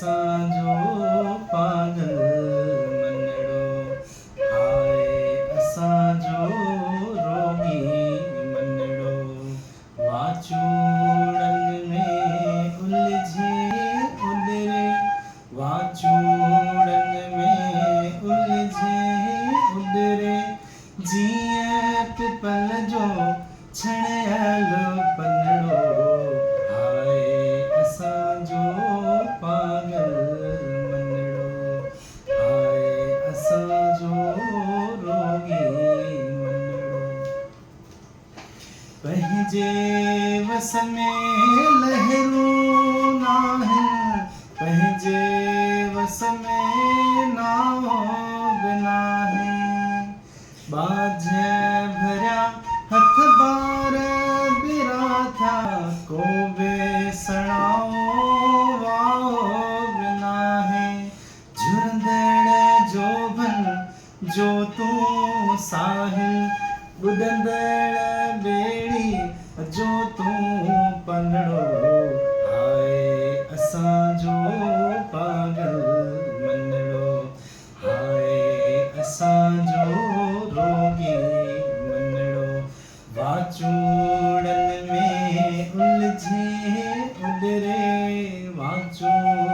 असांजो पागल मनड़ो, हाय असांजो रोगी मनड़ो। वाचूड़न में उलझे उदरे, वाचूड़न में उलझे उदरे, जीअं पिपल जो छणियल पनड़ो, हाय असांजो पागल मनड़ो, हाय असांजो रोगी मनड़ो। पंहिंजे वस में लहरूं नाहिन, पंहिंजे वस में नाव बि नाहिन। बाझ भरिया हथ बार बिरा था, को बि सणाओ वाओ बि नाहे। झुरंदड़ जोबन जो तूं साहिल, ॿुॾंदड़ ॿेड़ी जो तूं पनड़ो, हाय असांजो पागल मनड़ो, हाय असांजो रोगी मनड़ो। वाचूड़न में उलझे उदरे, वाचूड़न